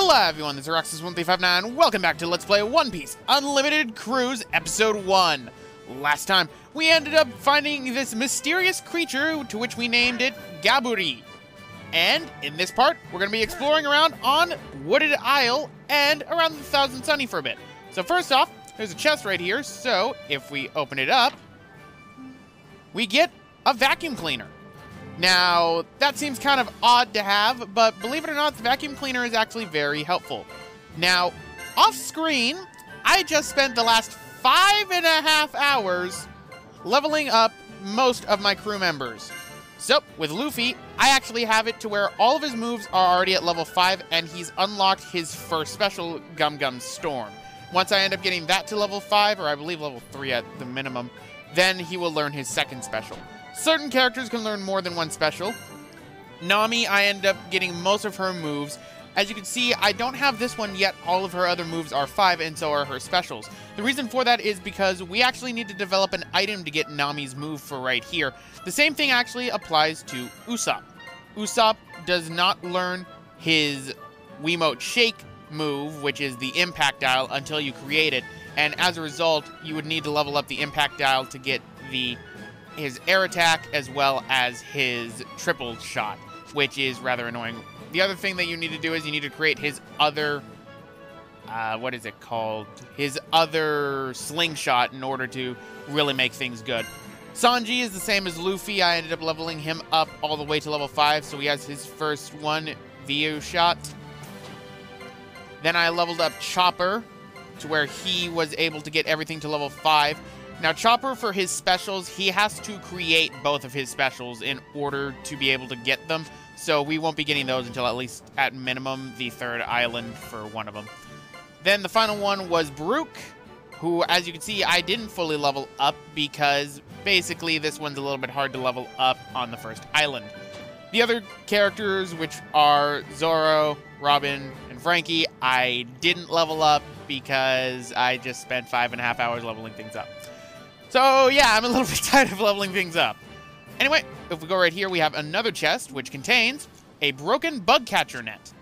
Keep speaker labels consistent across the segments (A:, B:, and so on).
A: Hello everyone, this is Roxas1359. Welcome back to Let's Play One Piece Unlimited Cruise Episode 1. Last time, we ended up finding this mysterious creature to which we named it Gaburi. And in this part, we're going to be exploring around on Wooded Isle and around the Thousand Sunny for a bit. So first off, there's a chest right here, so if we open it up, we get a vacuum cleaner. Now, that seems kind of odd to have, but believe it or not, the vacuum cleaner is actually very helpful. Now, off screen, I just spent the last 5.5 hours leveling up most of my crew members. So, with Luffy, I actually have it to where all of his moves are already at level 5, and he's unlocked his first special, Gum Gum Storm. Once I end up getting that to level 5, or I believe level 3 at the minimum, then he will learn his second special. Certain characters can learn more than one special. Nami, I end up getting most of her moves. As you can see, I don't have this one yet. All of her other moves are 5, and so are her specials. The reason for that is because we actually need to develop an item to get Nami's move for right here. The same thing actually applies to Usopp. Usopp does not learn his Wiimote Shake move, which is the impact dial, until you create it. And as a result, you would need to level up the impact dial to get his air attack as well as his triple shot, which is rather annoying. The other thing that you need to do is you need to create his other, what is it called? His other slingshot in order to really make things good. Sanji is the same as Luffy. I ended up leveling him up all the way to level 5, so he has his first one, View shot. Then I leveled up Chopper to where he was able to get everything to level 5. Now, Chopper, for his specials, he has to create both of his specials in order to be able to get them. So we won't be getting those until at least, at minimum, the 3rd island for one of them. Then the final one was Baruch, who, as you can see, I didn't fully level up because basically this one's a little bit hard to level up on the 1st island. The other characters, which are Zoro, Robin, and Frankie, I didn't level up because I just spent 5.5 hours leveling things up. So, yeah, I'm a little bit tired of leveling things up. Anyway, if we go right here, we have another chest, which contains a broken bug catcher net.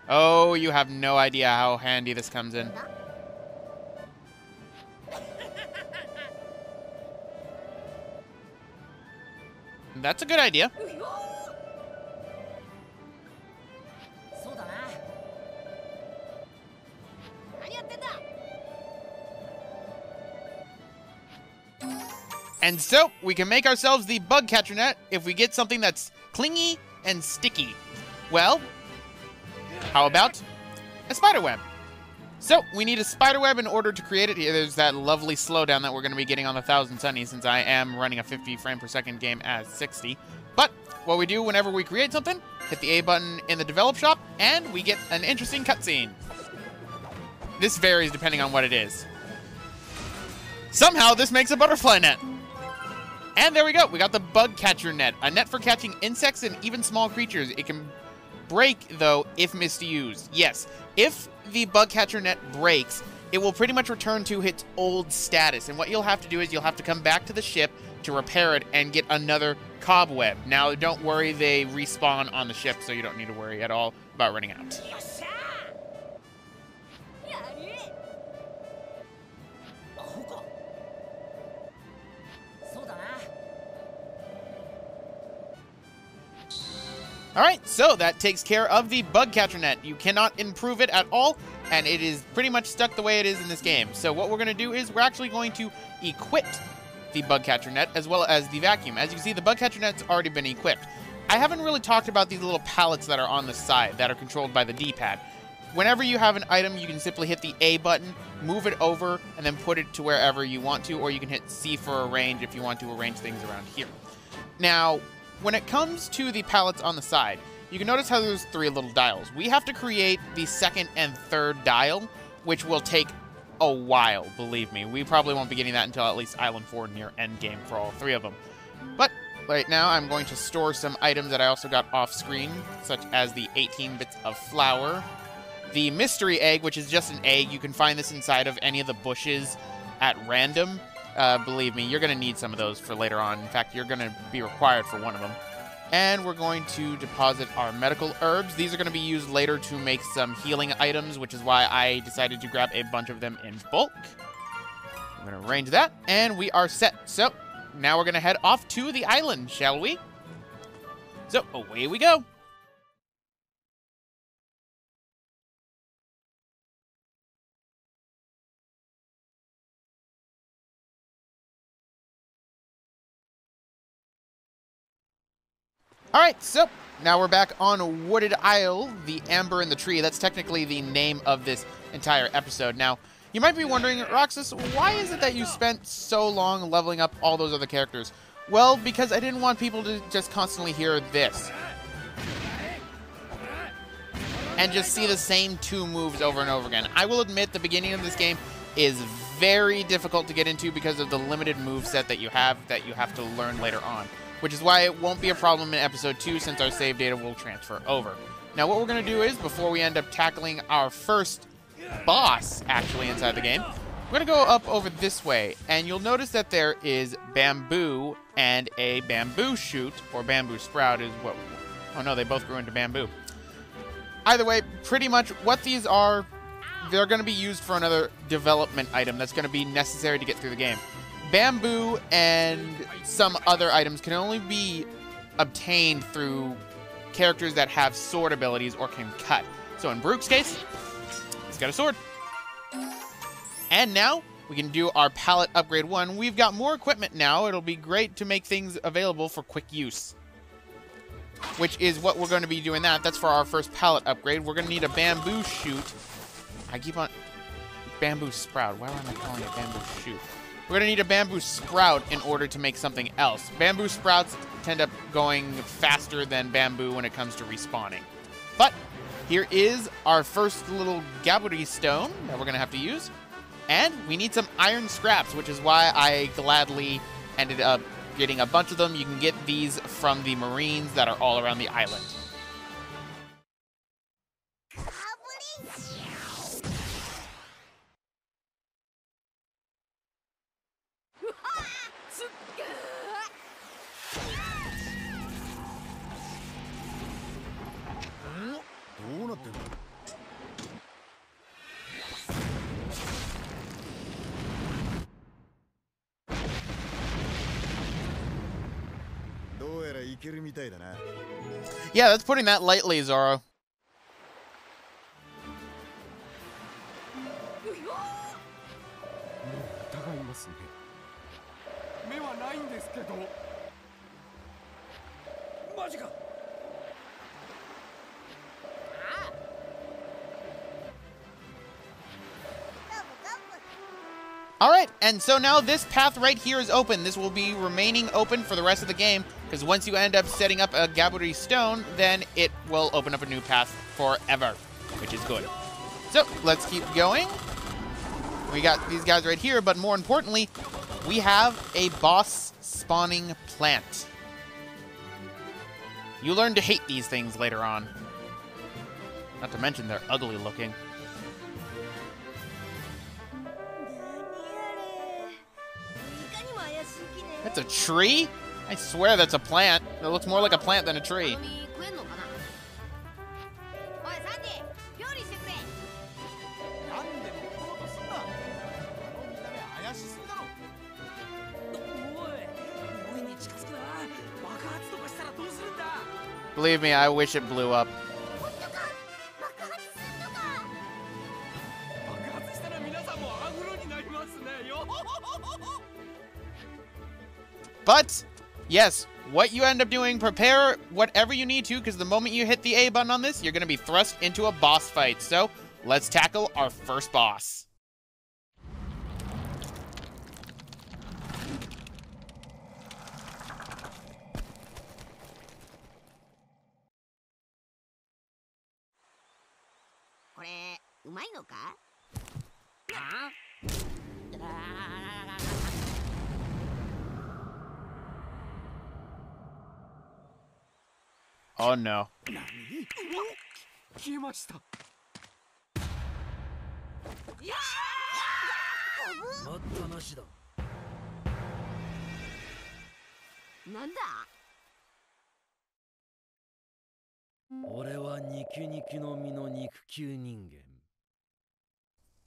A: Oh, you have no idea how handy this comes in. That's a good idea. And so, we can make ourselves the bug catcher net if we get something that's clingy and sticky. Well, how about a spider web? So, we need a spider web in order to create it. There's that lovely slowdown that we're going to be getting on the Thousand Sunny, since I am running a 50 frame per second game as 60. But, what we do whenever we create something, hit the A button in the develop shop, and we get an interesting cutscene. This varies depending on what it is. Somehow, this makes a butterfly net. And there we go. We got the bug catcher net, a net for catching insects and even small creatures. It can break, though, if misused. Yes, if the bug catcher net breaks, it will pretty much return to its old status. And what you'll have to do is you'll have to come back to the ship to repair it and get another cobweb. Now, don't worry, they respawn on the ship, so you don't need to worry at all about running out. Alright, so that takes care of the bug catcher net. You cannot improve it at all, and it is pretty much stuck the way it is in this game. So what we're going to do is we're actually going to equip the bug catcher net as well as the vacuum. As you can see, the bug catcher net's already been equipped. I haven't really talked about these little pallets that are on the side that are controlled by the D-pad. Whenever you have an item, you can simply hit the A button, move it over, and then put it to wherever you want to, or you can hit C for arrange if you want to arrange things around here. Now, when it comes to the pallets on the side, you can notice how there's 3 little dials. We have to create the 2nd and 3rd dial, which will take a while, believe me. We probably won't be getting that until at least Island 4 near endgame for all 3 of them. But right now, I'm going to store some items that I also got off screen, such as the 18 bits of flour, the mystery egg, which is just an egg. You can find this inside of any of the bushes at random. Believe me, you're going to need some of those for later on. In fact, you're going to be required for one of them. And we're going to deposit our medical herbs. These are going to be used later to make some healing items, which is why I decided to grab a bunch of them in bulk. I'm going to arrange that, and we are set. So, now we're going to head off to the island, shall we? So, away we go. Alright, so now we're back on Wooded Isle, the Amber in the Tree. That's technically the name of this entire episode. Now, you might be wondering, Roxas, why is it that you spent so long leveling up all those other characters? Well, because I didn't want people to just constantly hear this. And just see the same two moves over and over again. I will admit the beginning of this game is very difficult to get into because of the limited moveset that you have to learn later on. Which is why it won't be a problem in episode 2 since our save data will transfer over. Now what we're going to do is, before we end up tackling our first boss actually inside the game, we're going to go up over this way, and you'll notice that there is bamboo and a bamboo shoot, or bamboo sprout is what... Oh no, they both grew into bamboo. Either way, pretty much what these are, they're going to be used for another development item that's going to be necessary to get through the game. Bamboo and some other items can only be obtained through characters that have sword abilities or can cut. So in Brooke's case, he's got a sword. And now we can do our pallet upgrade 1. We've got more equipment now. It'll be great to make things available for quick use. Which is what we're going to be doing that. That's for our first pallet upgrade. We're going to need a bamboo shoot. I keep on... Bamboo sprout. Why am I calling it bamboo shoot? We're going to need a bamboo sprout in order to make something else. Bamboo sprouts tend up going faster than bamboo when it comes to respawning. But here is our first little Gaburi stone that we're going to have to use. And we need some iron scraps, which is why I gladly ended up getting a bunch of them. You can get these from the Marines that are all around the island. Yeah, that's putting that lightly, Zoro. Alright, and so now this path right here is open. This will be remaining open for the rest of the game, because once you end up setting up a Gaburi stone, then it will open up a new path forever, which is good. So, let's keep going. We got these guys right here, but more importantly, we have a boss spawning plant. You learn to hate these things later on. Not to mention they're ugly looking. That's a tree? I swear that's a plant. It looks more like a plant than a tree. Believe me, I wish it blew up. But, yes, what you end up doing, prepare whatever you need to, because the moment you hit the A button on this, you're going to be thrust into a boss fight. So, let's tackle our first boss. Oh no.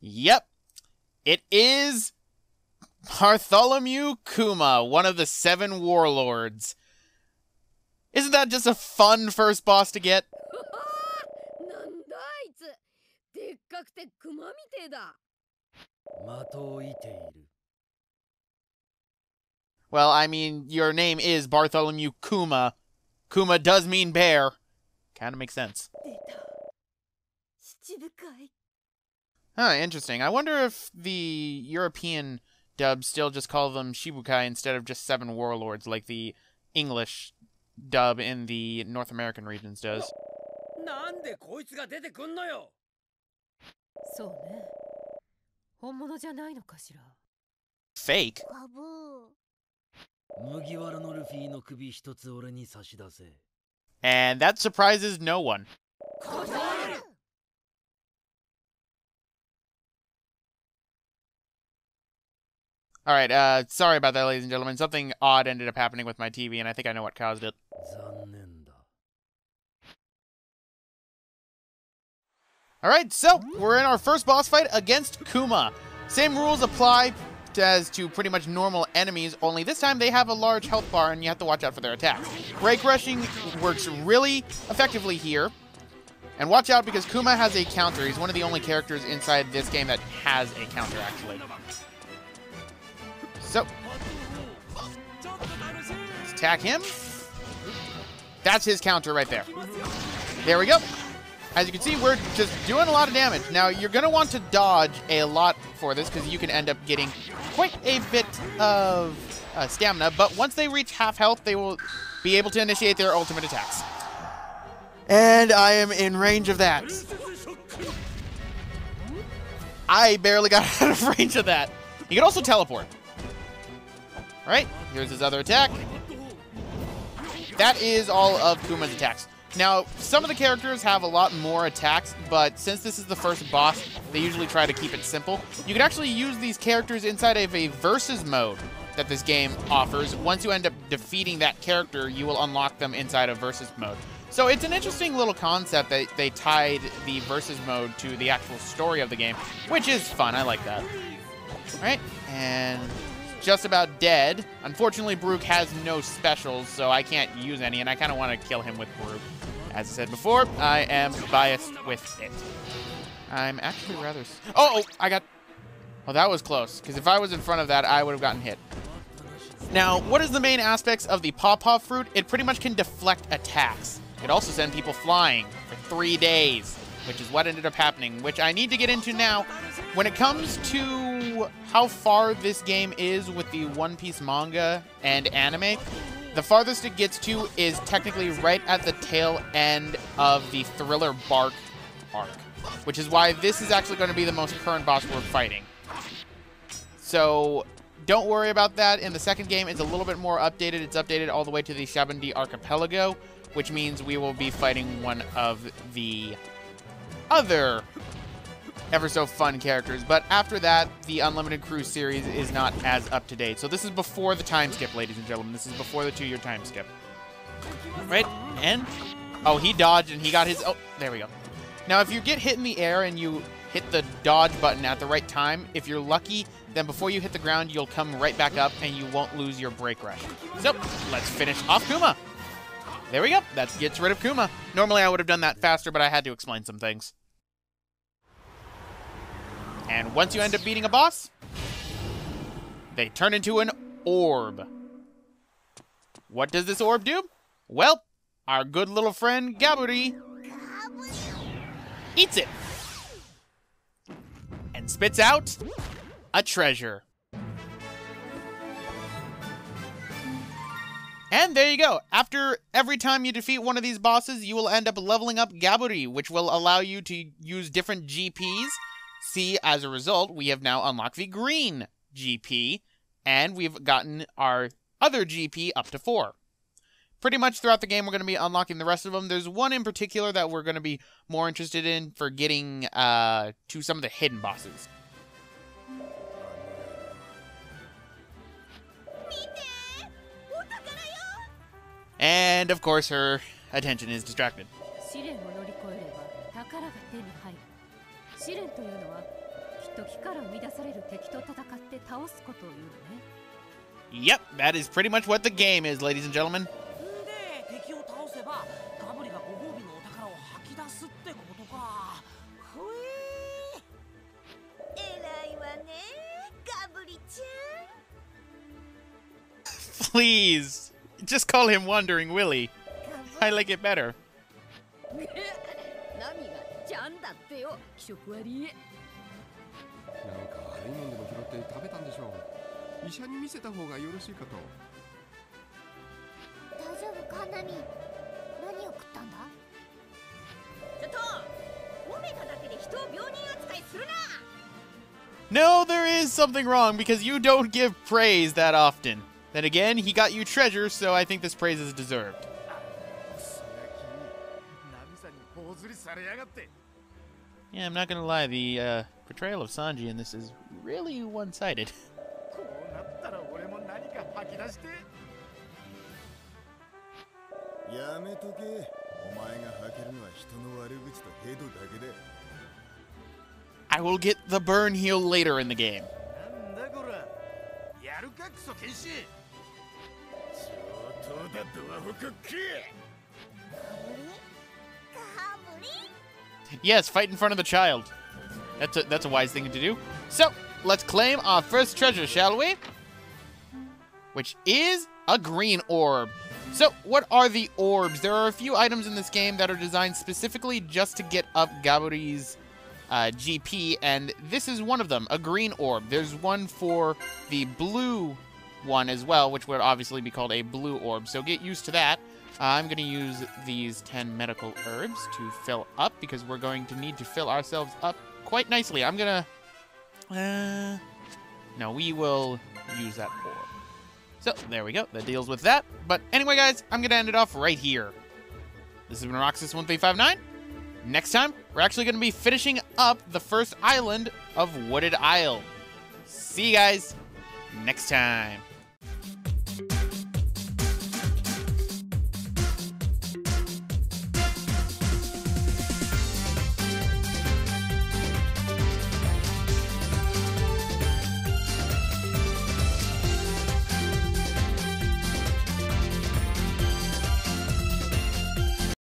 A: Yep, it is Bartholomew Kuma, one of the 7 warlords. Isn't that just a fun first boss to get? Well, I mean, your name is Bartholomew Kuma. Kuma does mean bear. Kind of makes sense. Huh, interesting. I wonder if the European dub still just call them Shibukai instead of just 7 warlords like the English dub in the North American regions does. Fake? And that surprises no one. Alright, sorry about that, ladies and gentlemen. Something odd ended up happening with my TV, and I think I know what caused it. Alright, so, we're in our first boss fight against Kuma. Same rules apply as to pretty much normal enemies, only this time they have a large health bar and you have to watch out for their attacks. Break rushing works really effectively here. And watch out because Kuma has a counter. He's one of the only characters inside this game that has a counter, actually. So, let's attack him. That's his counter right there. There we go. As you can see, we're just doing a lot of damage. Now, you're going to want to dodge a lot for this because you can end up getting quite a bit of stamina. But once they reach half health, they will be able to initiate their ultimate attacks. And I am in range of that. I barely got out of range of that. You can also teleport. Alright, here's his other attack. That is all of Kuma's attacks. Now, some of the characters have a lot more attacks, but since this is the first boss, they usually try to keep it simple. You can actually use these characters inside of a versus mode that this game offers. Once you end up defeating that character, you will unlock them inside of versus mode. So it's an interesting little concept that they tied the versus mode to the actual story of the game, which is fun. I like that. All right, and just about dead. Unfortunately, Brook has no specials, so I can't use any, and I kind of want to kill him with Brook. As I said before, I am biased with it. I'm actually rather... Oh, I got... Oh, that was close, because if I was in front of that, I would have gotten hit. Now, what is the main aspects of the Pawpaw Fruit? It pretty much can deflect attacks. It also send people flying for 3 days, which is what ended up happening, which I need to get into now. When it comes to how far this game is with the One Piece manga and anime, the farthest it gets to is technically right at the tail end of the Thriller Bark arc, which is why this is actually going to be the most current boss we're fighting. So don't worry about that. In the second game, it's a little bit more updated. It's updated all the way to the Shabandi Archipelago, which means we will be fighting one of the other ever so fun characters. But after that, the Unlimited Cruise series is not as up to date. So this is before the time skip, ladies and gentlemen. This is before the 2-year time skip. Right? And... oh, he dodged and he got his... oh, there we go. Now, if you get hit in the air and you hit the dodge button at the right time, if you're lucky, then before you hit the ground, you'll come right back up and you won't lose your break rush. So, let's finish off Kuma. There we go. That gets rid of Kuma. Normally, I would have done that faster, but I had to explain some things. And once you end up beating a boss, they turn into an orb. What does this orb do? Well, our good little friend Gaburi eats it and spits out a treasure. And there you go. After every time you defeat one of these bosses, you will end up leveling up Gaburi, which will allow you to use different GPs. See, as a result, we have now unlocked the green GP, and we've gotten our other GP up to 4. Pretty much throughout the game, we're going to be unlocking the rest of them. There's one in particular that we're going to be more interested in for getting to some of the hidden bosses. And, of course, her attention is distracted.
B: 試練を乗り越えれば宝が手に入る。試練というのはきっと木から生み出される敵と戦って倒すことを言うのね。
A: Yep, that is pretty much what the game is, ladies and gentlemen.
C: で敵を倒せばガブリがご褒美のお宝を吐き出すってことか。ほえー、偉いわねガブリちゃん。
A: Please, just call him Wandering Willie. I like it better.
B: 何がちゃんだってよ、気色悪い。
D: なんか悪いもんでも拾って食べたんでしょう。医者に見せた方がよろしいかと。
E: 大丈夫かナミ、何を食ったんだ。
B: ちょっと褒めただけで人を病人扱いするな。
A: No, there is something wrong because you don't give praise that often. Then again, he got you treasure, so I think this praise is deserved. Yeah, I'm not gonna lie, the portrayal of Sanji in this is really one-sided.
F: こうなったら俺も何か吐き出して。
G: やめとけ。お前が吐けるのは人の悪口とヘドだけで。
A: I will get the burn heal later in the game.
F: なんだこら。やるかクソ剣士。上等だドアホコック。
A: Yes, fight in front of the child. That's a wise thing to do. So, let's claim our first treasure, shall we? Which is a green orb. So, what are the orbs? There are a few items in this game that are designed specifically just to get up Gaburi's GP, and this is one of them, a green orb. There's one for the blue one as well, which would obviously be called a blue orb, so get used to that. I'm going to use these 10 medical herbs to fill up, because we're going to need to fill ourselves up quite nicely. I'm going to... no, we will use that orb. So, there we go. That deals with that. But anyway, guys, I'm going to end it off right here. This has been Roxas1359. Next time, we're actually going to be finishing up the first island of Wooded Isle. See you guys next time.